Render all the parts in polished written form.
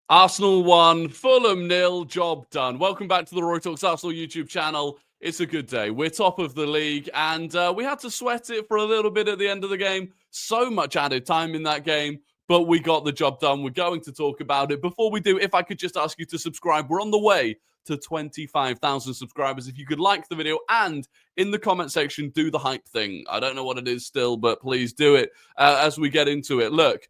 Arsenal 1, Fulham 0, job done. Welcome back to the Rory Talks Arsenal YouTube channel. It's a good day. We're top of the league, and we had to sweat it for a little bit at the end of the game. So much added time in that game, but we got the job done. We're going to talk about it. Before we do, if I could just ask you to subscribe. We're on the way to 25,000 subscribers. If you could like the video and in the comment section, do the hype thing. I don't know what it is still, but please do it as we get into it. Look,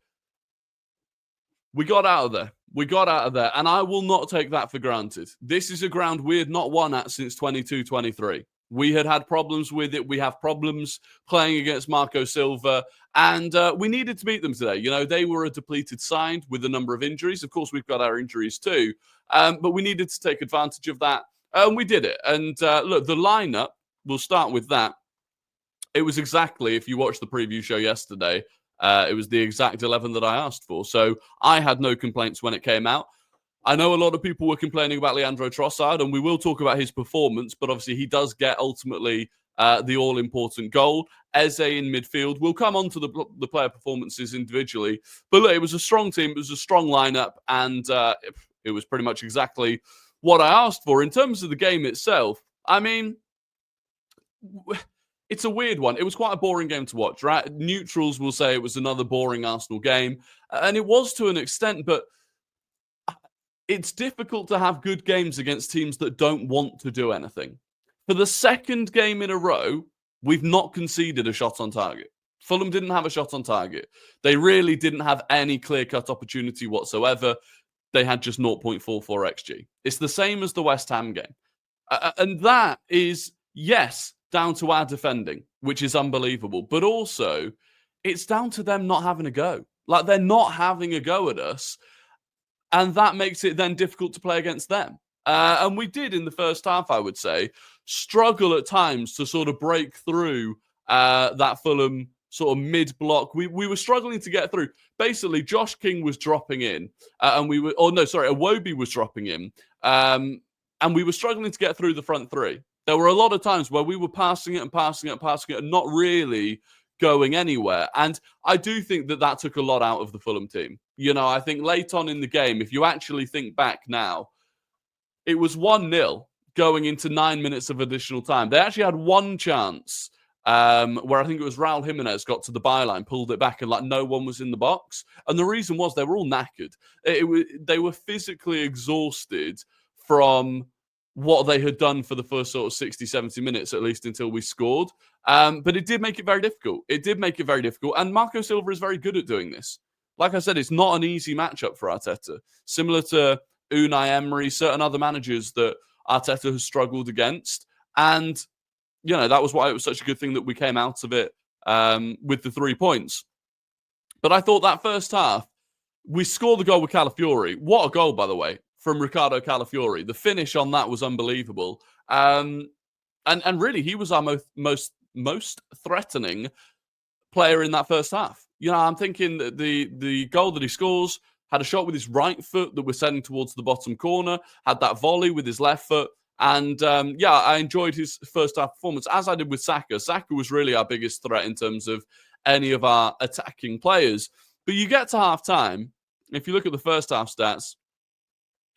we got out of there. We got out of there, and I will not take that for granted. This is a ground we had not won at since 22-23. We had problems with it. We have problems playing against Marco Silva, and we needed to beat them today. You know, they were a depleted side with a number of injuries. Of course, we've got our injuries too, but we needed to take advantage of that, and we did it. And look, the lineup, we'll start with that. It was exactly, if you watched the preview show yesterday, it was the exact 11 that I asked for. So I had no complaints when it came out. I know a lot of people were complaining about Leandro Trossard, and we will talk about his performance, but obviously he does get ultimately the all-important goal. Eze in midfield. We'll come on to the player performances individually. But look, it was a strong team. It was a strong lineup, and it was pretty much exactly what I asked for. In terms of the game itself, I mean, it's a weird one. It was quite a boring game to watch, right? Neutrals will say it was another boring Arsenal game, and it was to an extent, but it's difficult to have good games against teams that don't want to do anything. For the second game in a row, we've not conceded a shot on target. Fulham didn't have a shot on target. They really didn't have any clear-cut opportunity whatsoever. They had just 0.44 XG. It's the same as the West Ham game. And that is, yes, down to our defending, which is unbelievable. But also, it's down to them not having a go. Like, they're not having a go at us. And that makes it then difficult to play against them. And we did in the first half, I would say, struggle at times to sort of break through that Fulham sort of mid-block. We were struggling to get through. Basically, Josh King was dropping in. Iwobi was dropping in. And we were struggling to get through the front three. There were a lot of times where we were passing it and not really going anywhere. And I do think that took a lot out of the Fulham team. You know, I think late on in the game, if you actually think back now, it was 1-0 going into 9 minutes of additional time. They actually had one chance where I think it was Raul Jimenez got to the byline, pulled it back, and like no one was in the box. And the reason was they were all knackered. They were physically exhausted from what they had done for the first sort of 60, 70 minutes, at least until we scored. But it did make it very difficult. And Marco Silva is very good at doing this. Like I said, it's not an easy matchup for Arteta. Similar to Unai Emery, certain other managers that Arteta has struggled against. And, you know, that was why it was such a good thing that we came out of it with the 3 points. But I thought that first half, we scored the goal with Calafiori. What a goal, by the way, from Ricardo Calafiori. The finish on that was unbelievable. And really, he was our most threatening player in that first half. You know, I'm thinking that the goal that he scores, had a shot with his right foot that was sending towards the bottom corner, had that volley with his left foot. And I enjoyed his first half performance, as I did with Saka. Saka was really our biggest threat in terms of any of our attacking players. But you get to half time, if you look at the first half stats,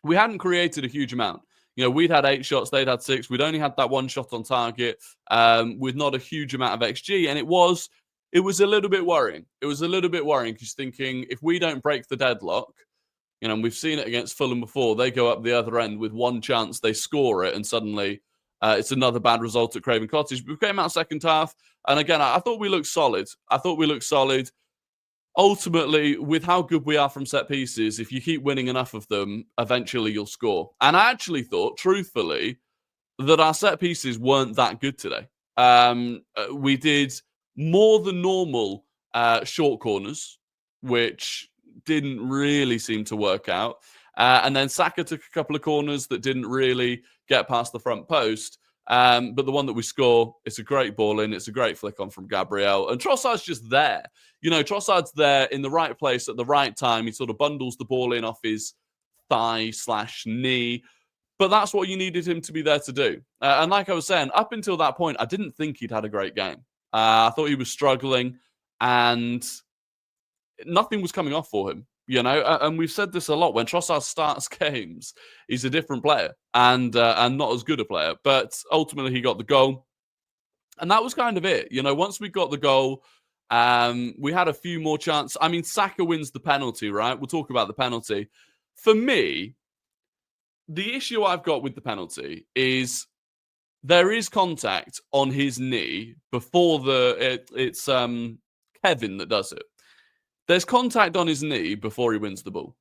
we hadn't created a huge amount. You know, we'd had 8 shots, they'd had 6. We'd only had that one shot on target with not a huge amount of XG. And it was a little bit worrying. It was a little bit worrying because thinking if we don't break the deadlock, you know, and we've seen it against Fulham before, they go up the other end with one chance, they score it, and suddenly it's another bad result at Craven Cottage. But we came out second half, and again, I thought we looked solid. Ultimately, with how good we are from set pieces, if you keep winning enough of them, eventually you'll score. And I actually thought, truthfully, that our set pieces weren't that good today. We did more than normal short corners, which didn't really seem to work out. And then Saka took a couple of corners that didn't really get past the front post. But the one that we score, it's a great ball in. It's a great flick on from Gabriel. And Trossard's just there. You know, Trossard's there in the right place at the right time. He sort of bundles the ball in off his thigh/knee. But that's what you needed him to be there to do. And like I was saying, up until that point, I didn't think he'd had a great game. I thought he was struggling. And nothing was coming off for him, you know. And we've said this a lot. When Trossard starts games, he's a different player and not as good a player. But ultimately, he got the goal, and that was kind of it. You know, once we got the goal, we had a few more chances. I mean, Saka wins the penalty, right? We'll talk about the penalty. For me, the issue I've got with the penalty is there is contact on his knee before it's Kevin that does it. There's contact on his knee before he wins the ball.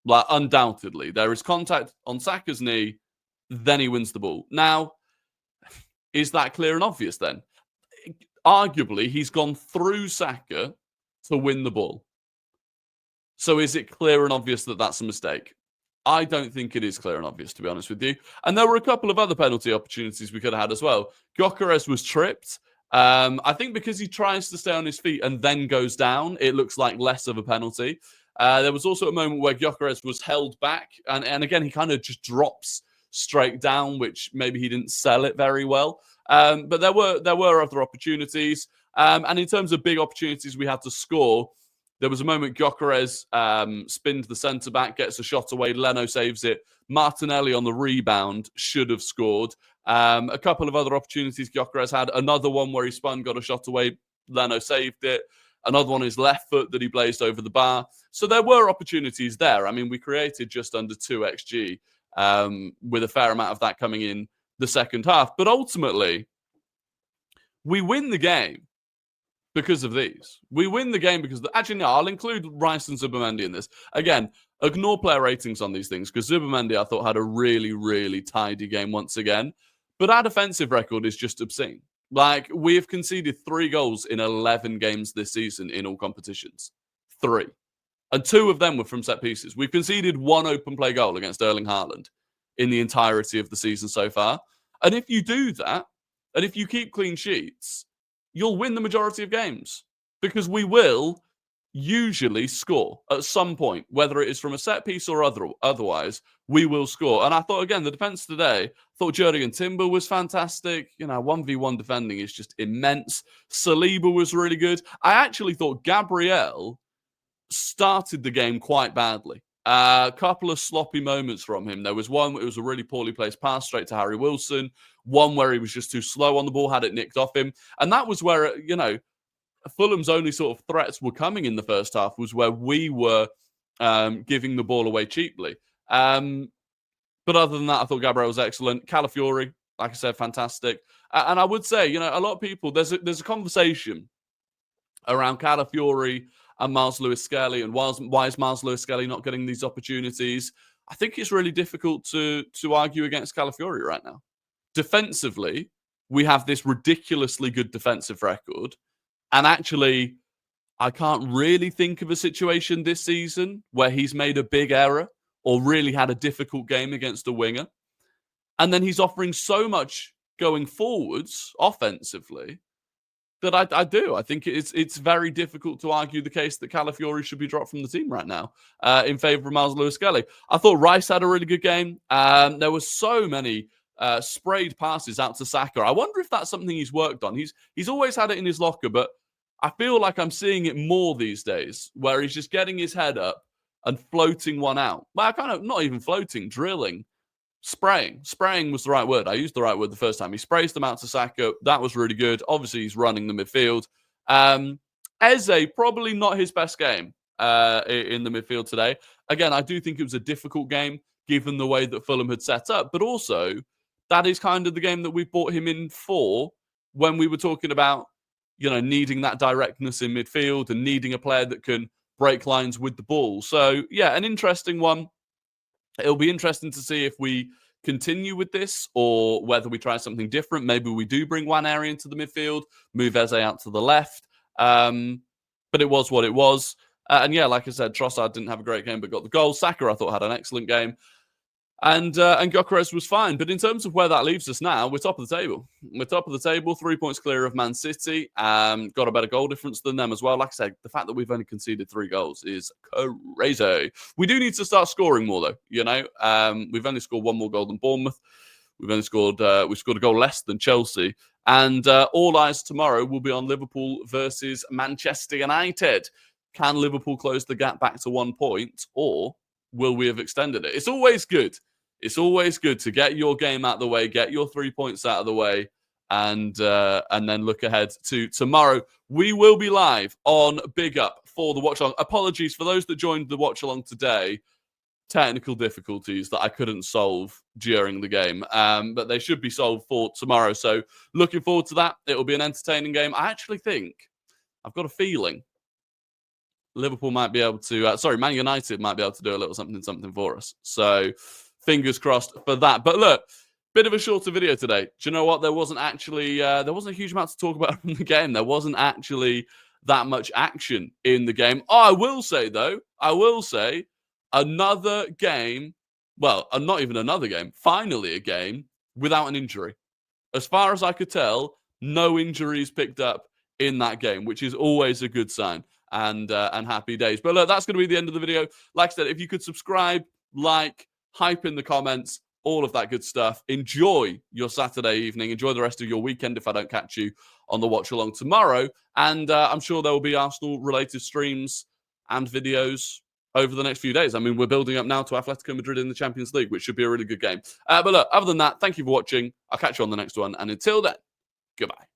Like, undoubtedly. There is contact on Saka's knee, then he wins the ball. Now, is that clear and obvious then? Arguably, he's gone through Saka to win the ball. So is it clear and obvious that that's a mistake? I don't think it is clear and obvious, to be honest with you. And there were a couple of other penalty opportunities we could have had as well. Gyökeres was tripped. I think because he tries to stay on his feet and then goes down, it looks like less of a penalty. There was also a moment where Gyökeres was held back. And again, he kind of just drops straight down, which maybe he didn't sell it very well. But there were other opportunities. And in terms of big opportunities we had to score, there was a moment Gyökeres spinned the centre-back, gets a shot away, Leno saves it. Martinelli on the rebound should have scored. A couple of other opportunities Gyökeres had. Another one where he spun, got a shot away, Leno saved it. Another one on his left foot that he blazed over the bar. So there were opportunities there. I mean, we created just under 2 XG with a fair amount of that coming in the second half. But ultimately, we win the game because of these. We win the game because... Actually, no, I'll include Rice and Zubimendi in this. Again, ignore player ratings on these things because Zubimendi, I thought, had a really, really tidy game once again. But our defensive record is just obscene. Like, we have conceded 3 goals in 11 games this season in all competitions. 3. And 2 of them were from set pieces. We've conceded 1 open play goal against Erling Haaland in the entirety of the season so far. And if you do that, and if you keep clean sheets, you'll win the majority of games because we will usually score at some point, whether it is from a set piece or otherwise, we will score. And I thought, again, the defense today, I thought Jurgen Timber was fantastic. You know, 1v1 defending is just immense. Saliba was really good. I actually thought Gabriel started the game quite badly. A couple of sloppy moments from him. There was one, it was a really poorly placed pass straight to Harry Wilson. One where he was just too slow on the ball, had it nicked off him. And that was where, you know, Fulham's only sort of threats were coming in the first half was where we were giving the ball away cheaply. But other than that, I thought Gabriel was excellent. Calafiori, like I said, fantastic. And I would say, you know, a lot of people, there's a conversation around Calafiori and Miles Lewis-Skelly and why is Miles Lewis-Skelly not getting these opportunities? I think it's really difficult to argue against Calafiori right now. Defensively, we have this ridiculously good defensive record. And actually, I can't really think of a situation this season where he's made a big error or really had a difficult game against a winger. And then he's offering so much going forwards offensively that I do. I think it's very difficult to argue the case that Calafiori should be dropped from the team right now in favour of Miles Lewis-Skelly. I thought Rice had a really good game. There were so many sprayed passes out to Saka. I wonder if that's something he's worked on. He's always had it in his locker, but I feel like I'm seeing it more these days, where he's just getting his head up and floating one out. Well, kind of not even floating, drilling, spraying. Spraying was the right word. I used the right word the first time. He sprays them out to Saka. That was really good. Obviously, he's running the midfield. Eze, probably not his best game in the midfield today. Again, I do think it was a difficult game, given the way that Fulham had set up, but also that is kind of the game that we brought him in for when we were talking about, you know, needing that directness in midfield and needing a player that can break lines with the ball. So, yeah, an interesting one. It'll be interesting to see if we continue with this or whether we try something different. Maybe we do bring Nwaneri into the midfield, move Eze out to the left. But it was what it was. And yeah, like I said, Trossard didn't have a great game, but got the goal. Saka, I thought, had an excellent game. And Gyökeres was fine. But in terms of where that leaves us now, we're top of the table. We're top of the table, 3 points clear of Man City. Got a better goal difference than them as well. Like I said, the fact that we've only conceded 3 goals is crazy. We do need to start scoring more, though. You know, we've only scored 1 more goal than Bournemouth. We've scored a goal less than Chelsea. And all eyes tomorrow will be on Liverpool versus Manchester United. can Liverpool close the gap back to 1 point, or will we have extended it? It's always good. It's always good to get your game out of the way, get your 3 points out of the way, and then look ahead to tomorrow. We will be live on Big Up for the watch along. Apologies for those that joined the watch along today. Technical difficulties that I couldn't solve during the game, but they should be solved for tomorrow. So looking forward to that. It will be an entertaining game. I actually think, I've got a feeling, Liverpool might be able to, Man United might be able to do a little something for us. So fingers crossed for that. But look, bit of a shorter video today. Do you know what? There wasn't a huge amount to talk about in the game. There wasn't actually that much action in the game. Oh, I will say, another game, well, not even another game, finally a game without an injury. As far as I could tell, no injuries picked up in that game, which is always a good sign, and happy days. But look, that's going to be the end of the video. Like I said, if you could subscribe, like, hype in the comments, all of that good stuff. Enjoy your Saturday evening. Enjoy the rest of your weekend if I don't catch you on the watch along tomorrow. And I'm sure there will be Arsenal-related streams and videos over the next few days. I mean, we're building up now to Atletico Madrid in the Champions League, which should be a really good game. But look, other than that, thank you for watching. I'll catch you on the next one. And until then, goodbye.